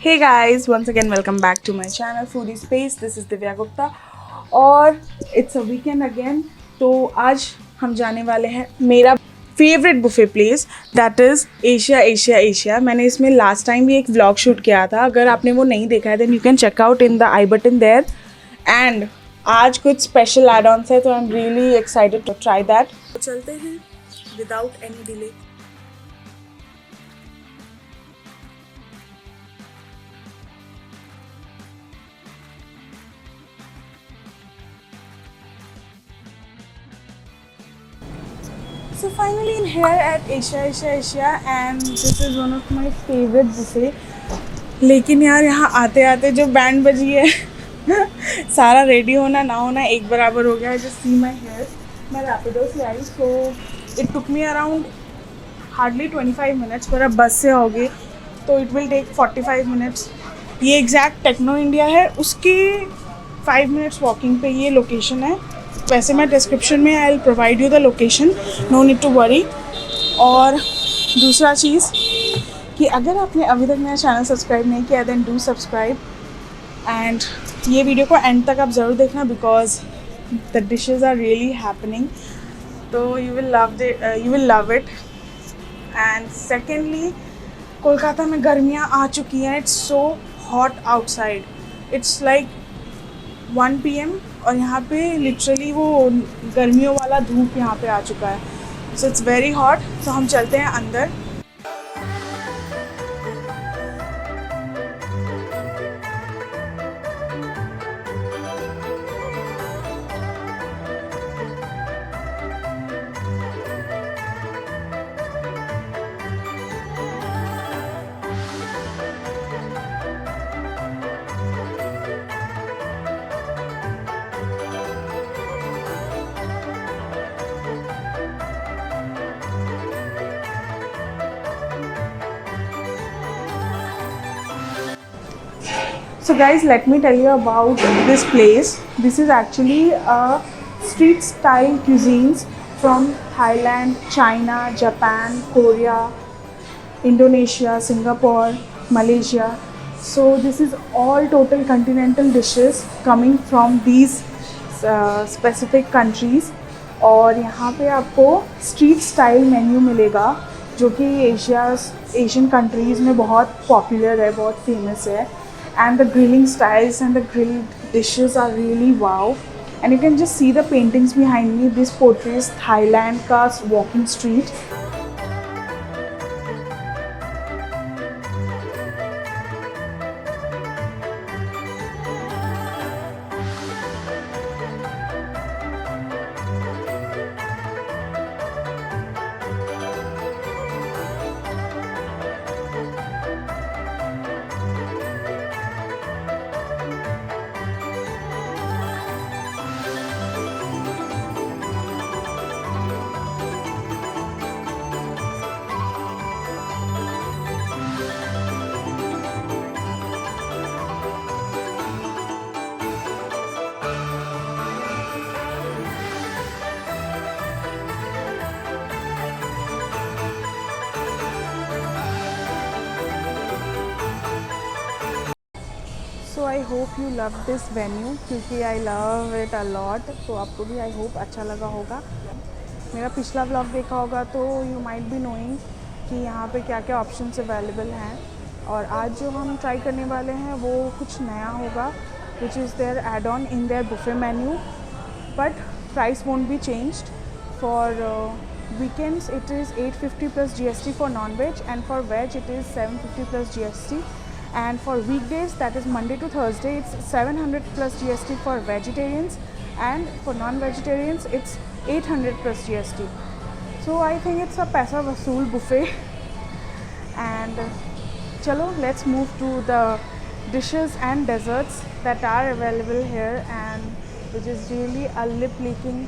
Hey guys, once again welcome back to my channel Foodie Space. This is Divya Gupta और it's a weekend again. तो आज हम जाने वाले हैं मेरा favourite buffet place that is Asia. मैंने इसमें लास्ट टाइम भी एक व्लॉग शूट किया था. अगर आपने वो नहीं देखा है then you can check out in the I button there. And आज कुछ स्पेशल एड ऑन्स है तो I am really excited to try that. चलते हैं without any delay. So finally in here at Asia and this is one of my favorite buffet. लेकिन यार यहाँ आते आते जो बैंड बजी है सारा रेडी होना ना होना एक बराबर हो गया है. Just see my hair. मैं रैपिडो से आई so it took me around hardly 25 minutes. पर अब बस से आओगे तो इट विल टेक 45 मिनट्स. ये एग्जैक्ट टेक्नो इंडिया है उसके 5 मिनट्स वॉकिंग पे ये लोकेशन है. वैसे मैं डिस्क्रिप्शन में I will provide you the location, no need to worry. और दूसरा चीज़ कि अगर आपने अभी तक मेरा चैनल सब्सक्राइब नहीं किया देन डू सब्सक्राइब. एंड ये वीडियो को एंड तक आप ज़रूर देखना because the dishes are really happening. तो you will love it. And secondly Kolkata में गर्मियाँ आ चुकी हैं. It's so hot outside. It's like 1 PM और यहाँ पे लिटरली वो गर्मियों वाला धूप यहाँ पे आ चुका है. So it's very hot. तो हम चलते हैं अंदर. So guys, let me tell you about this place. This is actually a street style cuisines from Thailand, China, Japan, Korea, Indonesia, Singapore, Malaysia. So this is all total continental dishes coming from these specific countries. और यहाँ पे आपको street style menu मिलेगा जो कि Asian countries में बहुत popular है, बहुत फेमस है. And the grilling styles and the grilled dishes are really wow. And you can just see the paintings behind me. This portrays Thailand ka walking street. So I hope you love this venue क्योंकि I love it a lot. तो आपको भी I hope अच्छा लगा होगा. मेरा पिछला vlog देखा होगा तो यू माइट बी नोइंग कि यहाँ पे क्या क्या ऑप्शंस अवेलेबल हैं. और आज जो हम ट्राई करने वाले हैं वो कुछ नया होगा which is there add on in their buffet menu. But price won't be changed. For weekends it is 850 plus GST for non-veg and for veg it is 750 plus GST. And for weekdays, that is Monday to Thursday, it's 700 plus GST for vegetarians and for non-vegetarians it's 800 plus GST. So I think it's a paisa vasool buffet. And chalo, let's move to the dishes and desserts that are available here and which is really a lip licking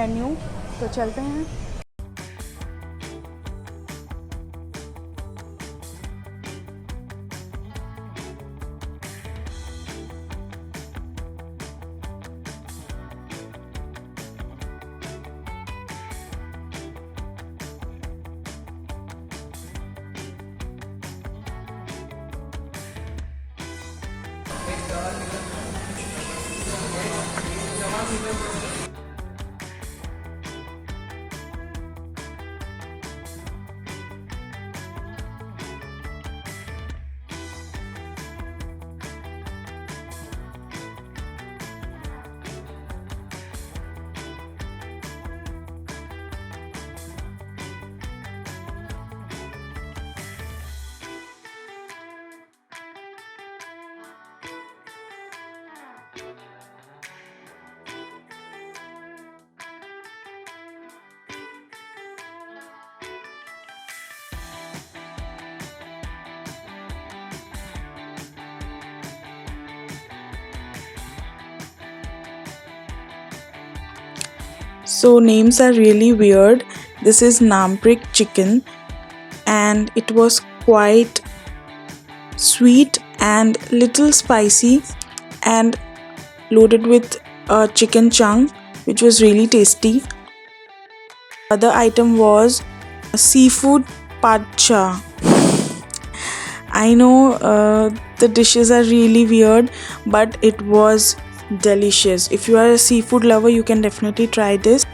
menu. तो चलते हैं. So names are really weird. This is Namprik chicken and it was quite sweet and little spicy and loaded with a chicken chunk which was really tasty. Other item was seafood pacha. I know the dishes are really weird, but it was delicious. If you are a seafood lover, you can definitely try this.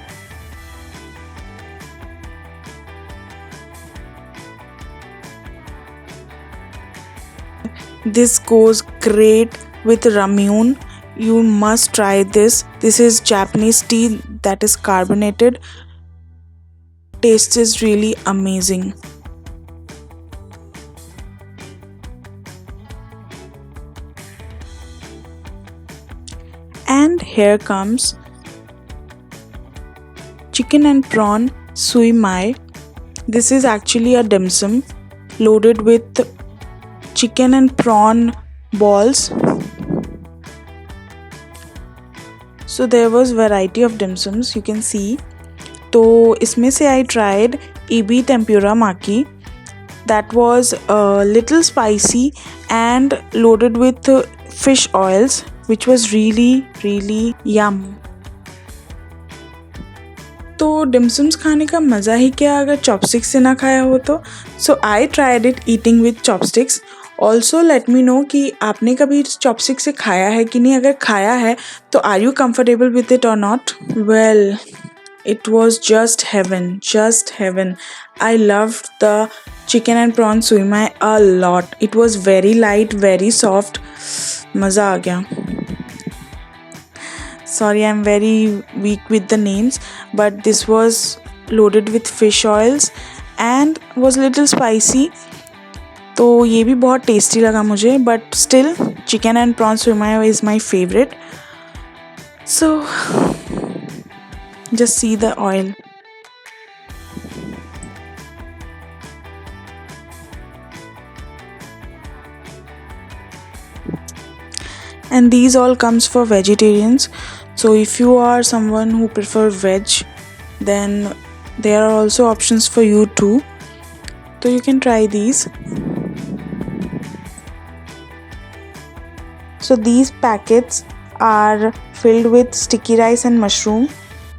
This goes great with ramyun. You must try this. This is Japanese tea that is carbonated. Taste is really amazing. And here comes chicken and prawn sui mai. This is actually a dim sum loaded with chicken and prawn balls. So there was variety of dim sums you can see. तो इसमें से I tried ebi tempura maki. That was a little spicy and loaded with fish oils, which was really yum. तो dim sums खाने का मज़ा ही क्या अगर chopsticks से ना खाया हो तो. So I tried it eating with chopsticks. Also let me know कि आपने कभी चॉपस्टिक से खाया है कि नहीं. अगर खाया है तो are you comfortable with it और not. Well, it was just heaven. I loved the chicken and prawn sui mai a lot. It was very light, very soft. मज़ा आ गया. Sorry, I'm very weak with the names, but this was loaded with fish oils and was little spicy. तो ये भी बहुत tasty लगा मुझे, but still chicken and prawn sui mai is my favorite. So just see the oil. And these all comes for vegetarians. So if you are someone who prefer veg, then there are also options for you too. So you can try these. So these packets are filled with sticky rice and mushroom.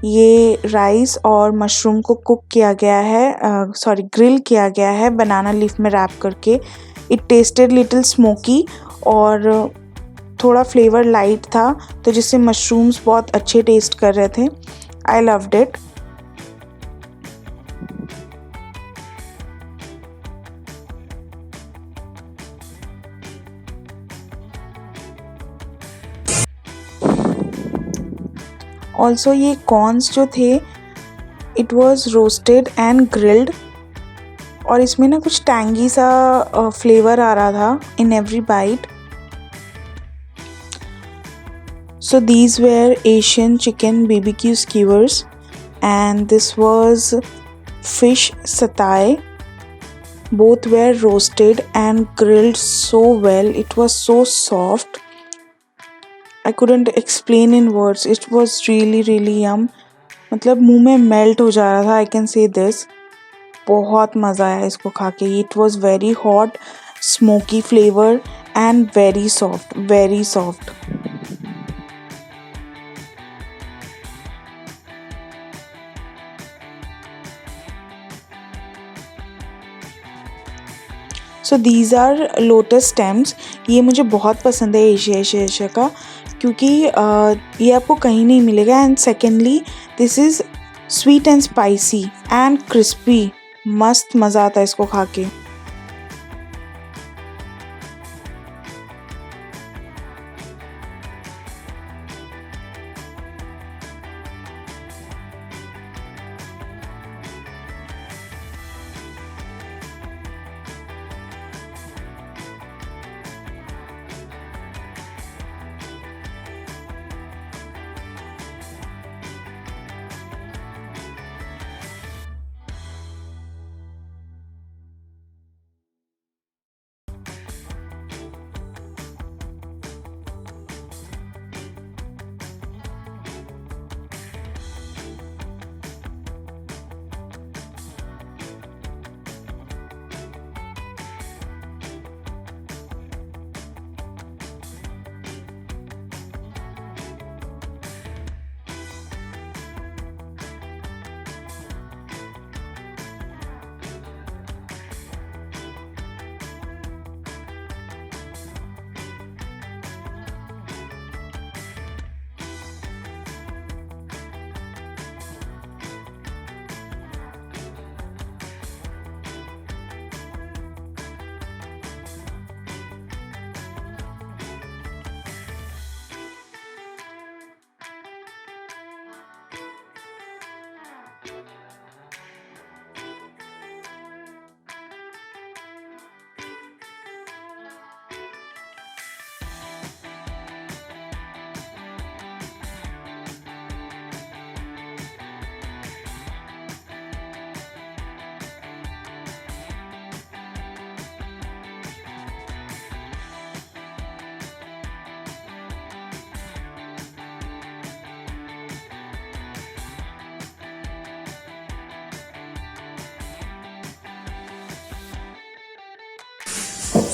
ये rice और mushroom को cook किया गया है, grill किया गया है banana leaf में रैप करके. इट टेस्टेड लिटिल स्मोकी और थोड़ा फ्लेवर लाइट था, तो जिससे मशरूम्स बहुत अच्छे टेस्ट कर रहे थे. I loved it. ऑल्सो ये कॉर्न्स जो थे it was roasted and grilled और इसमें ना कुछ टैंगी सा फ्लेवर आ रहा था in every bite. So these were Asian chicken BBQ skewers and this was fish satay. Both were roasted and grilled so well. It was so soft. I couldn't explain in words. It was really yum. मतलब मुंह में melt हो जा रहा था. I can say this. बहुत मज़ा आया इसको खा के. It was very hot, smoky flavor and very soft. So these are lotus stems. ये मुझे बहुत पसंद है एशिया का, क्योंकि ये आपको कहीं नहीं मिलेगा। And secondly this is sweet and spicy and crispy, मस्त मज़ा आता है इसको खा के।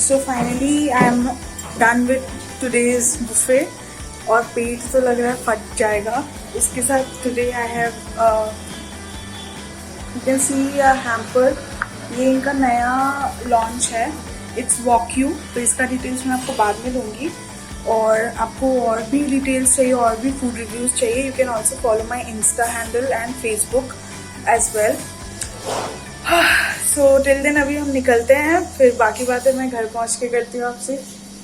So finally I am done with today's buffet और पेट तो लग रहा है फट जाएगा इसके साथ। Today I have you can see a hamper. ये इनका नया लॉन्च है, इट्स वॉक्यू। तो इसका डिटेल्स मैं आपको बाद में दूंगी। और आपको और भी डिटेल्स चाहिए और भी फूड रिव्यूज़ चाहिए, you can also follow my insta handle and Facebook as well. So till then अभी हम निकलते हैं, फिर बाकी बातें मैं घर पहुंच के करती हूँ आपसे।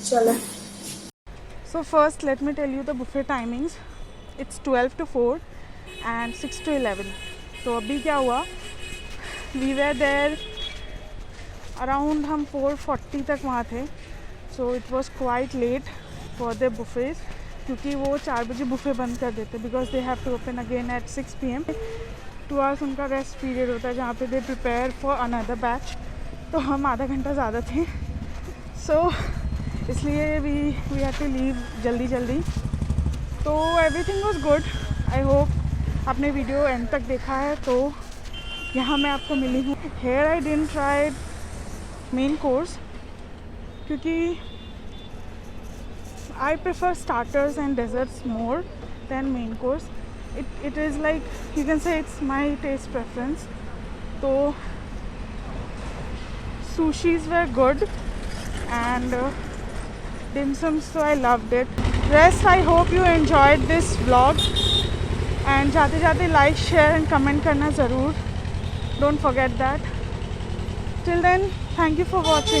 चलो। So first let me tell you the buffet timings. It's 12 to 4 and 6 to 11। तो अभी क्या हुआ, वी वर देयर अराउंड, हम 4:40 तक वहाँ थे। So it was quite late for the buffets, क्योंकि वो 4 बजे बुफे बंद कर देते because they have to open again at 6 PM। 2 hours उनका रेस्ट पीरियड होता है जहाँ पे they prepare for another batch. तो हम आधा घंटा ज़्यादा थे, सो इसलिए वी हैव टू लीव जल्दी जल्दी। तो everything was good. I hope आपने वीडियो एंड तक देखा है। तो यहाँ मैं आपको मिली हूँ। Here I didn't try main course क्योंकि I prefer starters and desserts more than main course. It is like, you can say it's my taste preference. So sushis were good and dim sums, so I loved it. Rest, I hope you enjoyed this vlog and जाते जाते like, share and comment करना ज़रूर, don't forget that. Till then, thank you for watching.